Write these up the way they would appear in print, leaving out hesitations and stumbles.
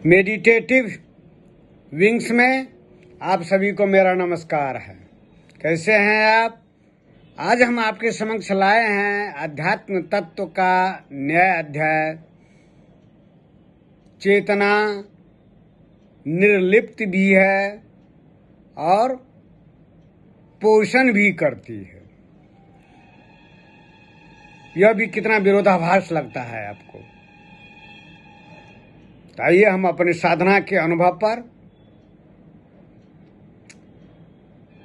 Meditative wings में आप सभी को मेरा नमस्कार है। कैसे हैं आप? आज हम आपके समक्ष लाए हैं अध्यात्म तत्व का नया अध्याय। चेतना निर्लिप्त भी है और पोषण भी करती है। यह भी कितना विरोधाभास लगता है आपको। तो आइए हम अपने साधना के अनुभव पर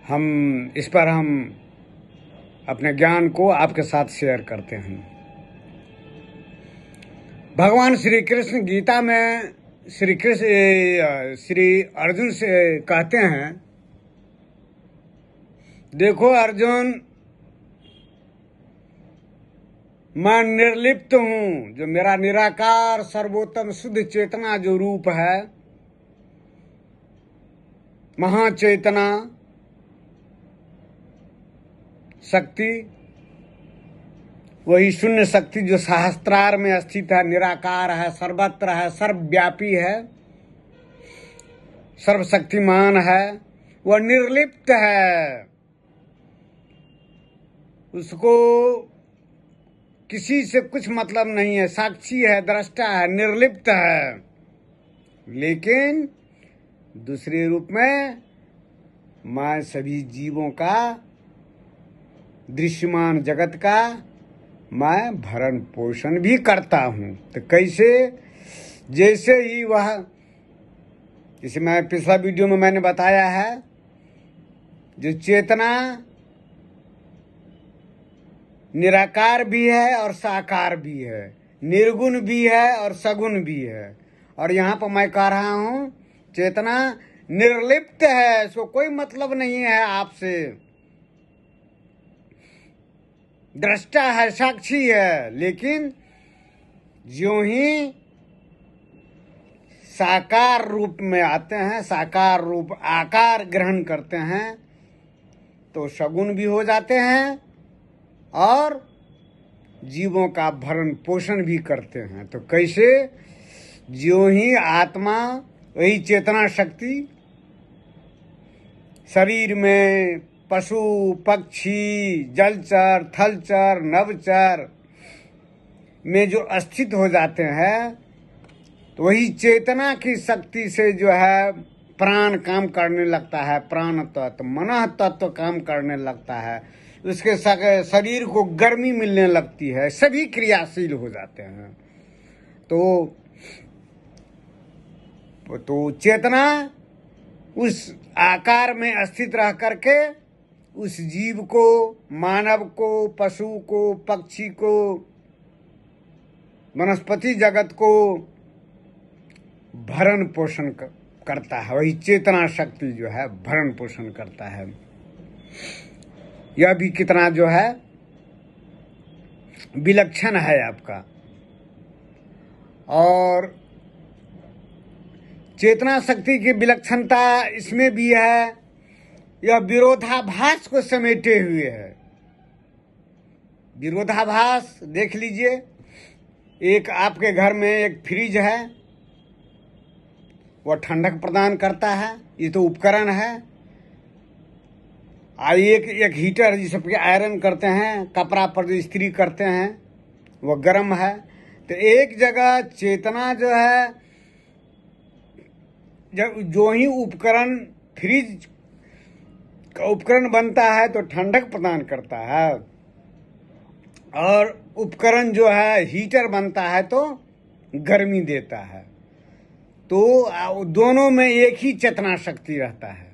हम अपने ज्ञान को आपके साथ शेयर करते हैं। भगवान श्री कृष्ण गीता में श्री अर्जुन से कहते हैं, देखो अर्जुन, मैं निर्लिप्त हूं। जो मेरा निराकार सर्वोत्तम शुद्ध चेतना जो रूप है, महाचेतना शक्ति, वही शून्य शक्ति जो सहस्त्रार में स्थित है, निराकार है, सर्वत्र है, सर्वव्यापी है, सर्वशक्तिमान है, वह निर्लिप्त है। उसको किसी से कुछ मतलब नहीं है, साक्षी है, दृष्टा है, निर्लिप्त है। लेकिन दूसरे रूप में मैं सभी जीवों का, दृश्यमान जगत का मैं भरण पोषण भी करता हूं। तो कैसे? जैसे ही वह, जैसे मैं पिछला वीडियो में मैंने बताया है, जो चेतना निराकार भी है और साकार भी है, निर्गुण भी है और सगुण भी है। और यहाँ पर मैं कह रहा हूं, चेतना निर्लिप्त है, इसको कोई मतलब नहीं है आपसे, दृष्टा है, साक्षी है। लेकिन ज्यों ही साकार रूप में आते हैं, साकार रूप आकार ग्रहण करते हैं, तो सगुण भी हो जाते हैं और जीवों का भरण पोषण भी करते हैं। तो कैसे? ज्यों ही आत्मा, वही चेतना शक्ति शरीर में पशु पक्षी, जलचर, थलचर, नभचर में जो स्थित हो जाते हैं, तो वही चेतना की शक्ति से जो है प्राण काम करने लगता है, प्राण तत्व, मन तत्व काम करने लगता है, उसके शरीर को गर्मी मिलने लगती है, सभी क्रियाशील हो जाते हैं। तो चेतना उस आकार में स्थित रह करके उस जीव को, मानव को, पशु को, पक्षी को, वनस्पति जगत को भरण पोषण करता है। वही चेतना शक्ति जो है भरण पोषण करता है। यह भी कितना जो है विलक्षण है आपका। और चेतना शक्ति की विलक्षणता इसमें भी है, यह विरोधाभास को समेटे हुए है। विरोधाभास देख लीजिए, एक आपके घर में एक फ्रिज है, वह ठंडक प्रदान करता है, ये तो उपकरण है। एक हीटर जिसे आयरन करते हैं, कपड़ा पर जो इस्त्री करते हैं, वह गर्म है। तो एक जगह चेतना जो है, जब जो ही उपकरण फ्रिज का उपकरण बनता है तो ठंडक प्रदान करता है, और उपकरण जो है हीटर बनता है तो गर्मी देता है। तो दोनों में एक ही चेतना शक्ति रहता है।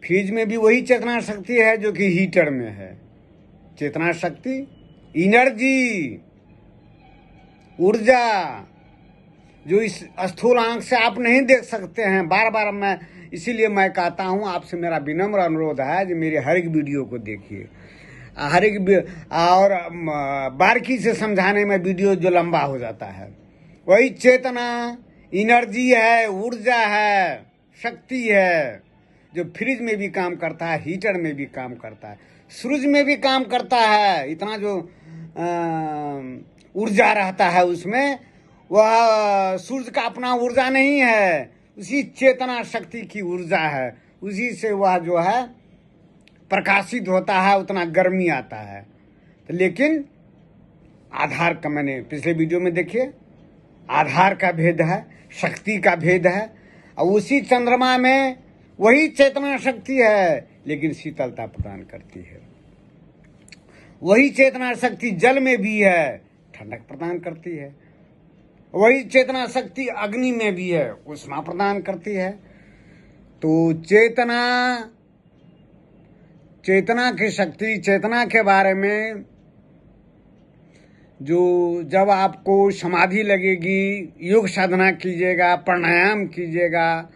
फ्रिज में भी वही चेतना शक्ति है जो कि हीटर में है। चेतना शक्ति, एनर्जी, ऊर्जा, जो इस स्थूल आंख से आप नहीं देख सकते हैं। बार बार इसीलिए मैं कहता हूं, आपसे मेरा विनम्र अनुरोध है कि मेरे हर एक वीडियो को देखिए, हर एक और बारीकी से समझाने में वीडियो जो लंबा हो जाता है। वही चेतना, एनर्जी है, ऊर्जा है, शक्ति है, जो फ्रिज में भी काम करता है, हीटर में भी काम करता है, सूरज में भी काम करता है। इतना जो ऊर्जा रहता है उसमें, वह सूर्य का अपना ऊर्जा नहीं है, उसी चेतना शक्ति की ऊर्जा है, उसी से वह जो है प्रकाशित होता है, उतना गर्मी आता है। तो लेकिन आधार का, मैंने पिछले वीडियो में देखिए, आधार का भेद है, शक्ति का भेद है। और उसी चंद्रमा में वही चेतना शक्ति है, लेकिन शीतलता प्रदान करती है। वही चेतना शक्ति जल में भी है, ठंडक प्रदान करती है। वही चेतना शक्ति अग्नि में भी है, उष्मा प्रदान करती है। तो चेतना की शक्ति, चेतना के बारे में जो जब आपको समाधि लगेगी, योग साधना कीजिएगा, प्राणायाम कीजिएगा,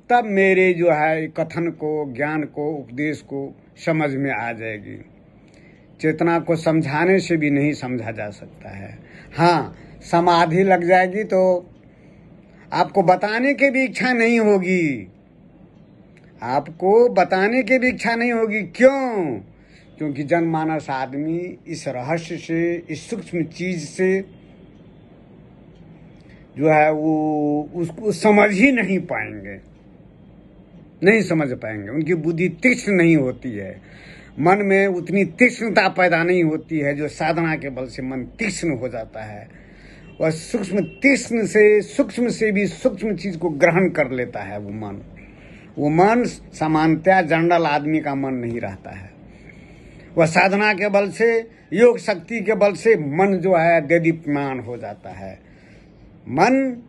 तब मेरे जो है कथन को, ज्ञान को, उपदेश को समझ में आ जाएगी। चेतना को समझाने से भी नहीं समझा जा सकता है। हाँ, समाधि लग जाएगी तो आपको बताने की भी इच्छा नहीं होगी, आपको बताने की भी इच्छा नहीं होगी। क्यों? क्योंकि जनमानस आदमी इस रहस्य से, इस सूक्ष्म चीज से जो है वो उसको समझ ही नहीं पाएंगे, नहीं समझ पाएंगे। उनकी बुद्धि तीक्ष्ण नहीं होती है, मन में उतनी तीक्ष्णता पैदा नहीं होती है जो साधना के बल से मन तीक्ष्ण हो जाता है। वह सूक्ष्म तीक्ष्ण से, सूक्ष्म से भी सूक्ष्म चीज को ग्रहण कर लेता है वो मन सामान्यतः जनरल आदमी का मन नहीं रहता है। वह साधना के बल से, योग शक्ति के बल से मन जो है देदीप्यमान हो जाता है। मन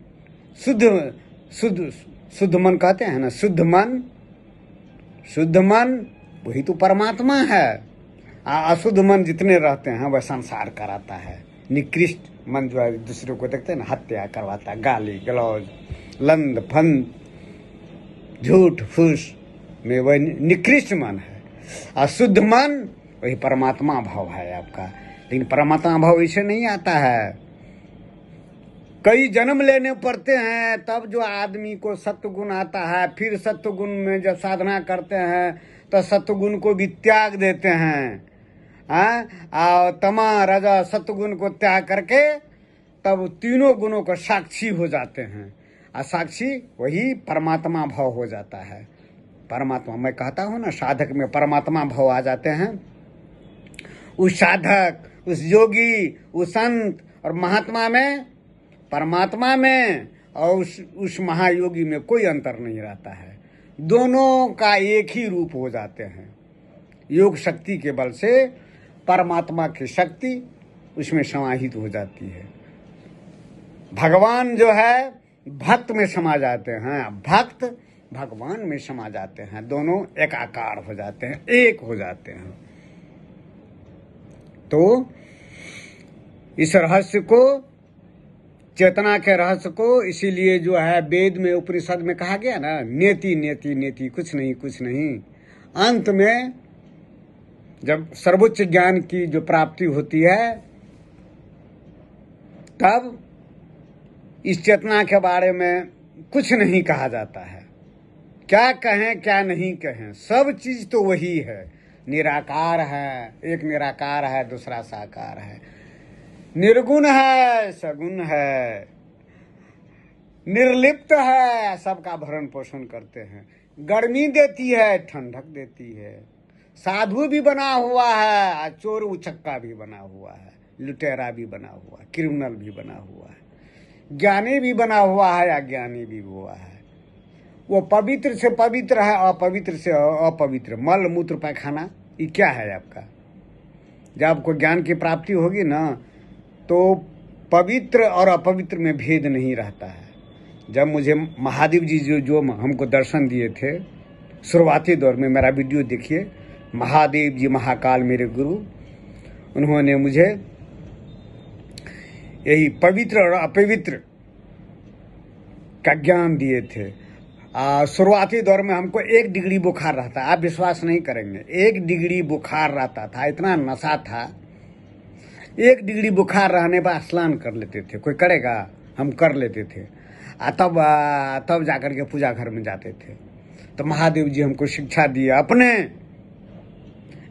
शुद्ध मन कहते हैं ना, शुद्ध मन वही तो परमात्मा है। अशुद्ध मन जितने रहते हैं वह संसार कराता है। निकृष्ट मन जो है दूसरे को देखते हैं ना, हत्या करवाता है, गाली गलौज, लंद फंद, झूठ फूस में वह निकृष्ट मन है। अशुद्ध मन वही परमात्मा भाव है आपका। लेकिन परमात्मा भाव ऐसे नहीं आता है, कई जन्म लेने पड़ते हैं तब जो आदमी को सत्वगुण आता है। फिर सत्वगुण में जब साधना करते हैं तो सत्वगुण को भी त्याग देते हैं। और तमा रजा सत्वगुण को त्याग करके तब तीनों गुणों का साक्षी हो जाते हैं। और साक्षी वही परमात्मा भाव हो जाता है। परमात्मा, मैं कहता हूँ ना, साधक में परमात्मा भाव आ जाते हैं। उस साधक, उस योगी, उस संत और महात्मा में, परमात्मा में और उस महायोगी में कोई अंतर नहीं रहता है। दोनों का एक ही रूप हो जाते हैं। योग शक्ति के बल से परमात्मा की शक्ति उसमें समाहित हो जाती है। भगवान जो है भक्त में समा जाते हैं, भक्त भगवान में समा जाते हैं। दोनों एकाकार हो जाते हैं, एक हो जाते हैं। तो इस रहस्य को, चेतना के रहस्य को, इसीलिए जो है वेद में, उपनिषद में कहा गया ना, नेति नेति नेति, कुछ नहीं। अंत में जब सर्वोच्च ज्ञान की जो प्राप्ति होती है तब इस चेतना के बारे में कुछ नहीं कहा जाता है। क्या कहें क्या नहीं कहें, सब चीज तो वही है। निराकार है, एक निराकार है, दूसरा साकार है। निर्गुण है, सगुण है, निर्लिप्त है, सबका भरण पोषण करते हैं। गर्मी देती है, ठंडक देती है। साधु भी बना हुआ है, चोर उचक्का भी बना हुआ है, लुटेरा भी बना हुआ है, क्रिमिनल भी बना हुआ है, ज्ञानी भी बना हुआ है, अज्ञानी भी हुआ है। वो पवित्र से पवित्र है, अपवित्र से अपवित्र। मल मूत्र पैखाना, ये क्या है आपका? जब आपको ज्ञान की प्राप्ति होगी ना तो पवित्र और अपवित्र में भेद नहीं रहता है। जब मुझे महादेव जी जो हमको दर्शन दिए थे शुरुआती दौर में, मेरा वीडियो देखिए, महादेव जी महाकाल मेरे गुरु, उन्होंने मुझे यही पवित्र और अपवित्र का ज्ञान दिए थे। शुरुआती दौर में हमको 1 डिग्री बुखार रहता, आप विश्वास नहीं करेंगे, 1 डिग्री बुखार रहता था, इतना नशा था। 1 डिग्री बुखार रहने पर स्नान कर लेते थे। कोई करेगा? हम कर लेते थे। तब जाकर के पूजा घर में जाते थे। तो महादेव जी हमको शिक्षा दिए, अपने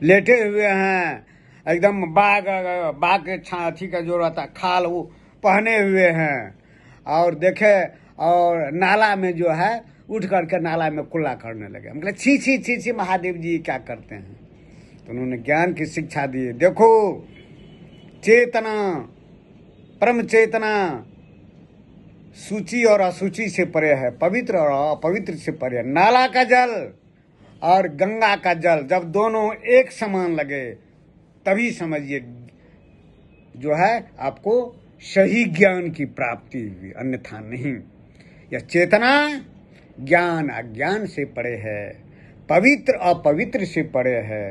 लेटे हुए हैं एकदम बाघ के छाती का जो रहता खाल वो पहने हुए हैं, और देखे और नाला में जो है उठ करके नाला में कुल्ला करने लगे। मतलब छी छी छी छी महादेव जी क्या करते हैं। तो उन्होंने ज्ञान की शिक्षा दी। देखो चेतना, परम चेतना सूची और असूची से परे है, पवित्र और अपवित्र से परे है। नाला का जल और गंगा का जल जब दोनों एक समान लगे तभी समझिए जो है आपको सही ज्ञान की प्राप्ति हुई, अन्यथा नहीं। यह चेतना ज्ञान अज्ञान से परे है, पवित्र अपवित्र से परे है।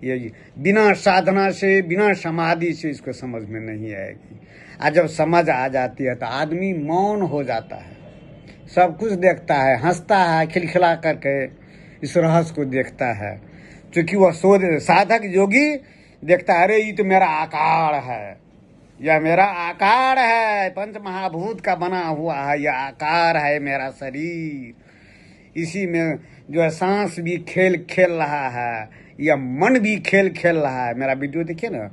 ये बिना साधना से, बिना समाधि से इसको समझ में नहीं आएगी। आज जब समझ आ जाती है तो आदमी मौन हो जाता है, सब कुछ देखता है, हंसता है, खिलखिला करके इस रहस्य को देखता है। क्योंकि वह साधक योगी देखता है, अरे ये तो मेरा आकार है, यह मेरा आकार है, पंच महाभूत का बना हुआ है, यह आकार है मेरा शरीर। इसी में जो है सांस भी खेल खेल रहा है, या मन भी खेल खेल रहा है। मेरा वीडियो देखिए ना,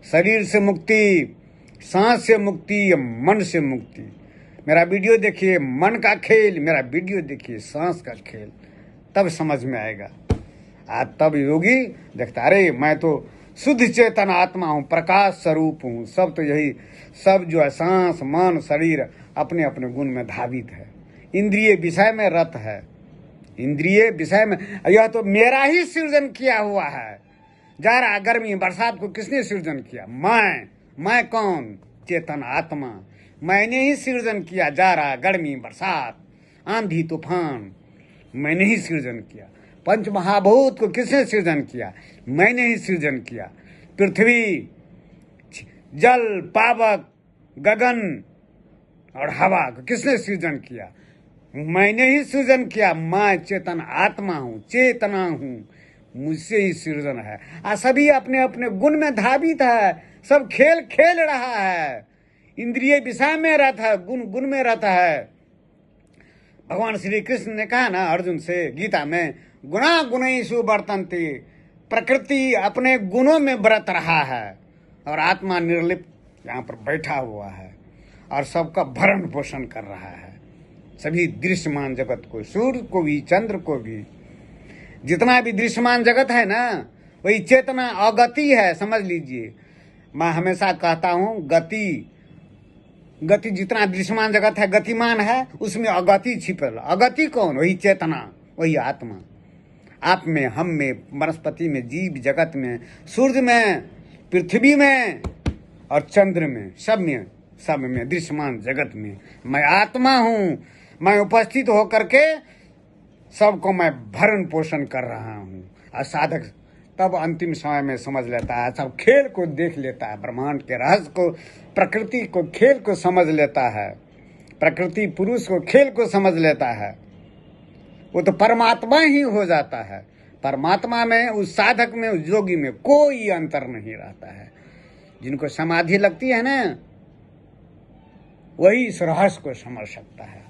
शरीर से मुक्ति, सांस से मुक्ति, मन से मुक्ति। मेरा वीडियो देखिए, मन का खेल, मेरा वीडियो देखिए सांस का खेल, तब समझ में आएगा। आज तब योगी देखता, अरे मैं तो शुद्ध चेतन आत्मा हूँ, प्रकाश स्वरूप हूँ। सब तो यही, सब जो है सांस मन शरीर अपने अपने गुण में धावित है, इंद्रिय विषय में रत है, इंद्रिय विषय में। यह तो मेरा ही सृजन किया हुआ है। जाड़ा गर्मी बरसात को किसने सृजन किया? मैं कौन? चेतन आत्मा। मैंने ही सृजन किया जाड़ा गर्मी बरसात आंधी तूफान, मैंने ही सृजन किया। पंच महाभूत को किसने सृजन किया? मैंने ही सृजन किया। पृथ्वी, जल, पावक, गगन और हवा को किसने सृजन किया? मैंने ही सृजन किया। मैं चेतन आत्मा हूँ, चेतना हूँ, मुझसे ही सृजन है। सभी अपने अपने गुण में धावित है, सब खेल खेल रहा है, इंद्रिय विषय में रहता है, गुण गुण में रहता है। भगवान श्री कृष्ण ने कहा ना अर्जुन से गीता में, गुणा गुणेषु वर्तन्ते, प्रकृति अपने गुणों में बरत रहा है और आत्मा निर्लिप्त यहाँ पर बैठा हुआ है और सबका भरण पोषण कर रहा है। सभी दृश्यमान जगत को, सूर्य को भी, चंद्र को भी, जितना भी दृश्यमान जगत है ना, वही चेतना अगति है, समझ लीजिए। मैं हमेशा कहता हूँ गति जितना दृश्यमान जगत है गतिमान है, उसमें अगति छिपल। अगति कौन? वही चेतना, वही आत्मा। आप में, हम में, वनस्पति में, जीव जगत में, सूर्य में, पृथ्वी में और चंद्र में, सब में दृश्यमान जगत में मैं आत्मा हूँ। मैं उपस्थित होकर के सबको मैं भरण पोषण कर रहा हूँ। और साधक तब अंतिम समय में समझ लेता है, सब खेल को देख लेता है, ब्रह्मांड के रहस्य को, प्रकृति को, खेल को समझ लेता है, प्रकृति पुरुष को, खेल को समझ लेता है। वो तो परमात्मा ही हो जाता है। परमात्मा में, उस साधक में, उस योगी में कोई अंतर नहीं रहता है। जिनको समाधि लगती है ना, वही इस रहस्य को समझ सकता है।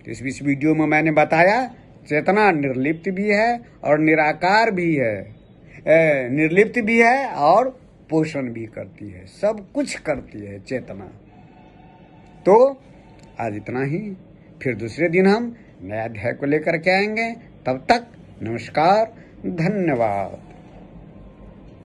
इस वीडियो में मैंने बताया चेतना निर्लिप्त भी है और निराकार भी है, निर्लिप्त भी है और पोषण भी करती है, सब कुछ करती है चेतना। तो आज इतना ही, फिर दूसरे दिन हम नया अध्याय को लेकर के आएंगे। तब तक नमस्कार, धन्यवाद।